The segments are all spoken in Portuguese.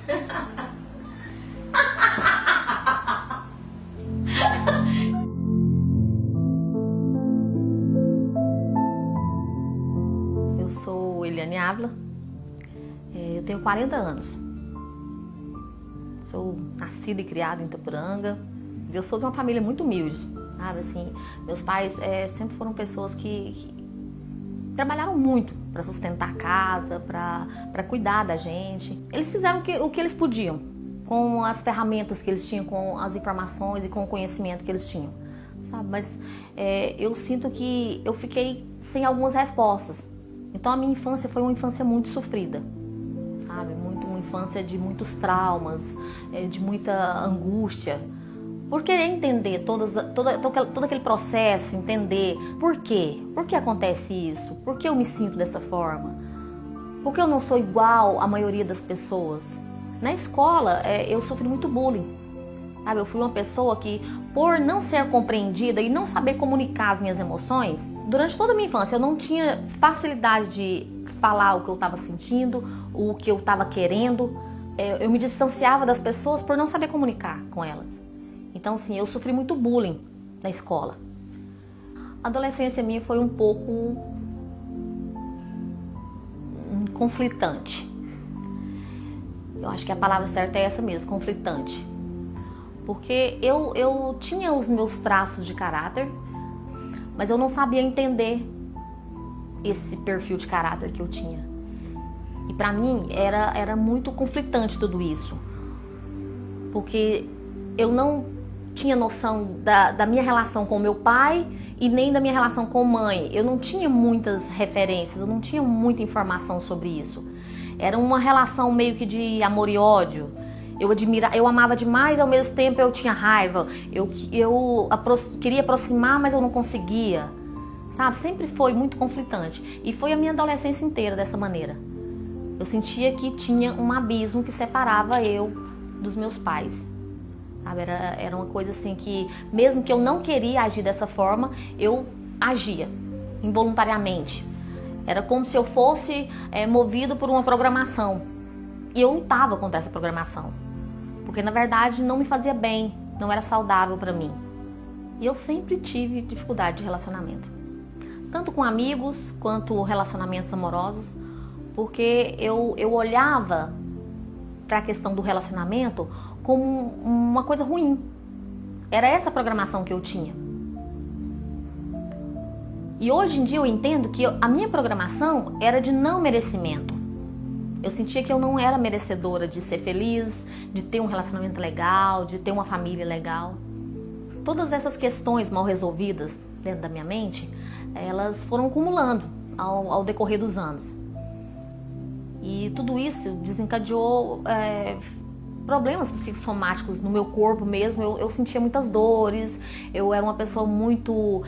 Eu sou Eliane Ávila, eu tenho 40 anos. Sou nascida e criada em Itaporanga. Eu sou de uma família muito humilde, sabe? Assim, meus pais sempre foram pessoas que trabalharam muito para sustentar a casa, para cuidar da gente. Eles fizeram o que eles podiam, com as ferramentas que eles tinham, com as informações e com o conhecimento que eles tinham, sabe? Mas eu sinto que eu fiquei sem algumas respostas. Então a minha infância foi uma infância muito sofrida, sabe? Uma infância de muitos traumas, de muita angústia. Por querer entender todo aquele processo, entender por quê? Por que acontece isso? Por que eu me sinto dessa forma? Por que eu não sou igual à maioria das pessoas? Na escola, eu sofri muito bullying. Sabe? Eu fui uma pessoa que, por não ser compreendida e não saber comunicar as minhas emoções, durante toda a minha infância eu não tinha facilidade de falar o que eu estava sentindo, o que eu estava querendo. Eu me distanciava das pessoas por não saber comunicar com elas. Então, assim, eu sofri muito bullying na escola. A adolescência minha foi um pouco conflitante. Eu acho que a palavra certa é essa mesmo, conflitante. Porque eu tinha os meus traços de caráter, mas eu não sabia entender esse perfil de caráter que eu tinha. E pra mim era muito conflitante tudo isso. Porque eu não tinha noção da minha relação com meu pai e nem da minha relação com mãe. Eu não tinha muitas referências, eu não tinha muita informação sobre isso. Era uma relação meio que de amor e ódio. Eu amava demais, ao mesmo tempo eu tinha raiva. Eu queria aproximar, mas eu não conseguia. Sabe? Sempre foi muito conflitante. E foi a minha adolescência inteira dessa maneira. Eu sentia que tinha um abismo que separava eu dos meus pais. Sabe? Era uma coisa assim que, mesmo que eu não queria agir dessa forma, eu agia involuntariamente. Era como se eu fosse movido por uma programação. E eu lutava contra essa programação. Porque, na verdade, não me fazia bem, não era saudável para mim. E eu sempre tive dificuldade de relacionamento. Tanto com amigos, quanto relacionamentos amorosos. Porque eu olhava para a questão do relacionamento como uma coisa ruim. Era essa a programação que eu tinha. E hoje em dia eu entendo que a minha programação era de não merecimento. Eu sentia que eu não era merecedora de ser feliz, de ter um relacionamento legal, de ter uma família legal. Todas essas questões mal resolvidas dentro da minha mente, elas foram acumulando ao decorrer dos anos. E tudo isso desencadeou problemas psicossomáticos no meu corpo mesmo. Eu sentia muitas dores, eu era uma pessoa muito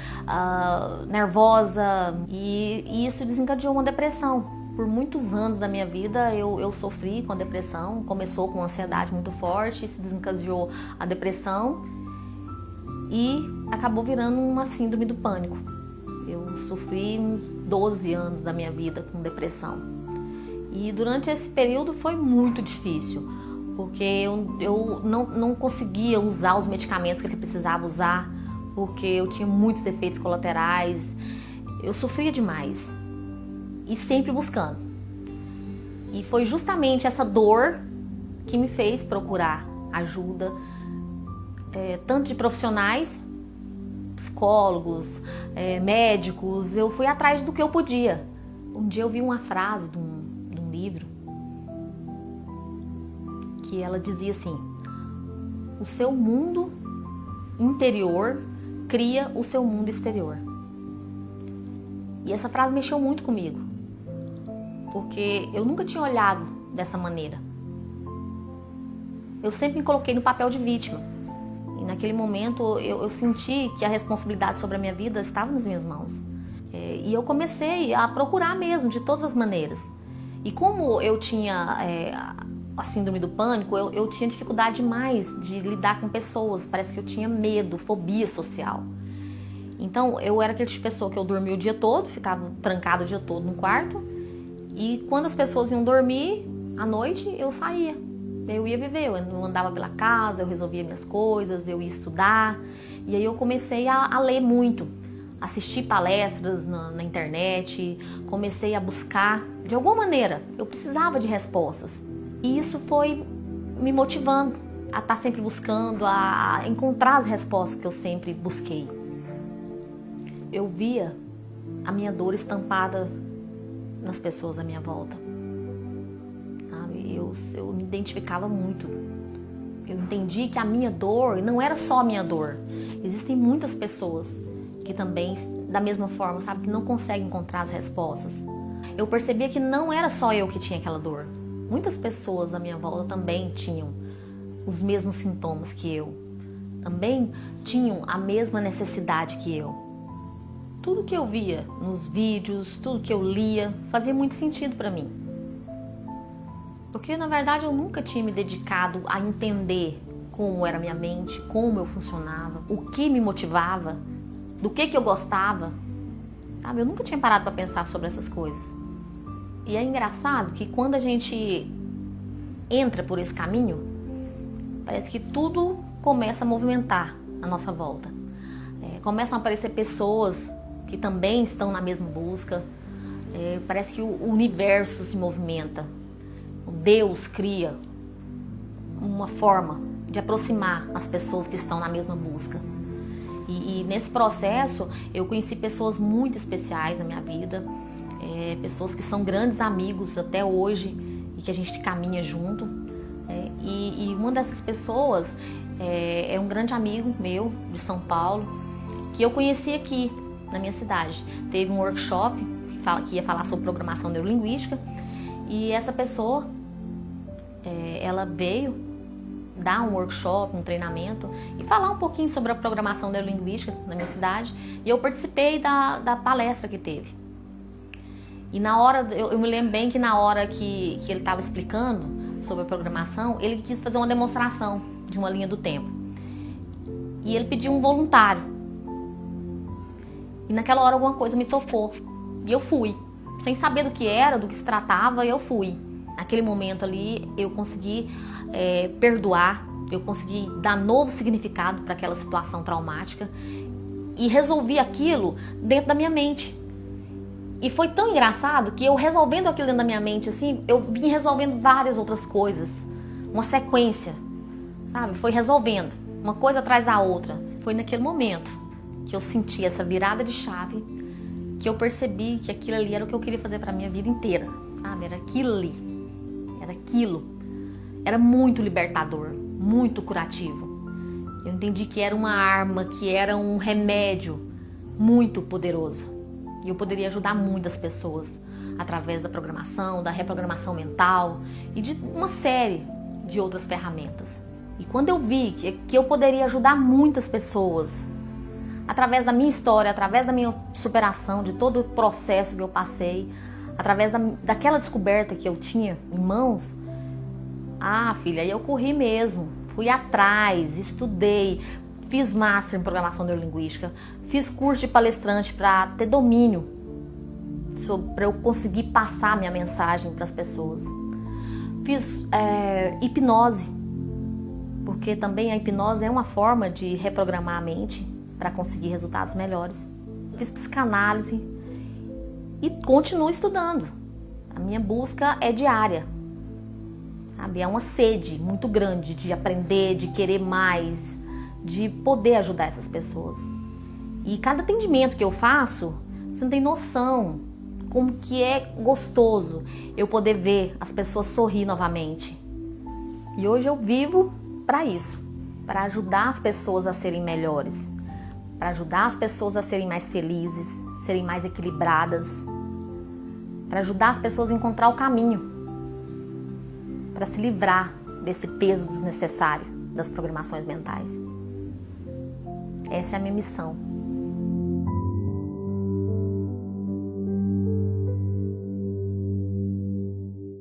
nervosa e isso desencadeou uma depressão. Por muitos anos da minha vida eu sofri com a depressão. Começou com ansiedade muito forte, se desencadeou a depressão e acabou virando uma síndrome do pânico. Eu sofri uns 12 anos da minha vida com depressão. E durante esse período foi muito difícil, porque eu não conseguia usar os medicamentos que eu precisava usar, porque eu tinha muitos efeitos colaterais. Eu sofria demais. E sempre buscando. E foi justamente essa dor que me fez procurar ajuda, tanto de profissionais, psicólogos, médicos. Eu fui atrás do que eu podia. Um dia eu vi uma frase de um livro que ela dizia assim: o seu mundo interior cria o seu mundo exterior. E essa frase mexeu muito comigo. Porque eu nunca tinha olhado dessa maneira. Eu sempre me coloquei no papel de vítima. E naquele momento eu senti que a responsabilidade sobre a minha vida estava nas minhas mãos. E eu comecei a procurar mesmo, de todas as maneiras. E como eu tinha a síndrome do pânico, eu tinha dificuldade demais de lidar com pessoas. Parece que eu tinha medo, fobia social. Então eu era aquele tipo de pessoa que eu dormia o dia todo, ficava trancada o dia todo no quarto. E quando as pessoas iam dormir, à noite, eu saía. Eu ia viver, eu não andava pela casa, eu resolvia minhas coisas, eu ia estudar. E aí eu comecei a ler muito, assistir palestras na internet, comecei a buscar, de alguma maneira, eu precisava de respostas. E isso foi me motivando a estar sempre buscando, a encontrar as respostas que eu sempre busquei. Eu via a minha dor estampada nas pessoas à minha volta. Eu me identificava muito. Eu entendi que a minha dor não era só a minha dor. Existem muitas pessoas que também, da mesma forma, sabe, que não conseguem encontrar as respostas. Eu percebia que não era só eu que tinha aquela dor. Muitas pessoas à minha volta também tinham os mesmos sintomas que eu. Também tinham a mesma necessidade que eu. Tudo que eu via nos vídeos, tudo que eu lia, fazia muito sentido para mim. Porque, na verdade, eu nunca tinha me dedicado a entender como era a minha mente, como eu funcionava, o que me motivava, do que eu gostava. Sabe? Eu nunca tinha parado para pensar sobre essas coisas. E é engraçado que quando a gente entra por esse caminho, parece que tudo começa a movimentar à nossa volta. Começam a aparecer pessoas que também estão na mesma busca. Parece que o universo se movimenta. Deus cria uma forma de aproximar as pessoas que estão na mesma busca. E nesse processo eu conheci pessoas muito especiais na minha vida, pessoas que são grandes amigos até hoje e que a gente caminha junto. E uma dessas pessoas é um grande amigo meu de São Paulo, que eu conheci aqui na minha cidade. Teve um workshop que ia falar sobre programação neurolinguística e essa pessoa ela veio dar um workshop, um treinamento e falar um pouquinho sobre a programação neurolinguística na minha cidade, e eu participei da palestra que teve. E na hora, eu me lembro bem que na hora que ele estava explicando sobre a programação, ele quis fazer uma demonstração de uma linha do tempo. E ele pediu um voluntário. E naquela hora alguma coisa me tocou. E eu fui. Sem saber do que era, do que se tratava, eu fui. Naquele momento ali, eu consegui perdoar, eu consegui dar novo significado para aquela situação traumática e resolvi aquilo dentro da minha mente. E foi tão engraçado que eu resolvendo aquilo dentro da minha mente, assim, eu vim resolvendo várias outras coisas. Uma sequência, sabe? Foi resolvendo, uma coisa atrás da outra. Foi naquele momento que eu senti essa virada de chave, que eu percebi que aquilo ali era o que eu queria fazer para a minha vida inteira, sabe? Era aquilo ali. Era aquilo. Era muito libertador, muito curativo. Eu entendi que era uma arma, que era um remédio muito poderoso. E eu poderia ajudar muitas pessoas através da programação, da reprogramação mental e de uma série de outras ferramentas. E quando eu vi que eu poderia ajudar muitas pessoas através da minha história, através da minha superação, de todo o processo que eu passei, através daquela descoberta que eu tinha em mãos, filha, aí eu corri mesmo, fui atrás, estudei, fiz master em programação neurolinguística, fiz curso de palestrante para ter domínio, para eu conseguir passar a minha mensagem para as pessoas. Fiz hipnose, porque também a hipnose é uma forma de reprogramar a mente para conseguir resultados melhores. Fiz psicanálise e continuo estudando. A minha busca é diária, sabe? É uma sede muito grande de aprender, de querer mais, de poder ajudar essas pessoas. E cada atendimento que eu faço, você não tem noção como que é gostoso eu poder ver as pessoas sorrir novamente. E hoje eu vivo para isso, para ajudar as pessoas a serem melhores, para ajudar as pessoas a serem mais felizes, serem mais equilibradas, para ajudar as pessoas a encontrar o caminho, para se livrar desse peso desnecessário das programações mentais. Essa é a minha missão.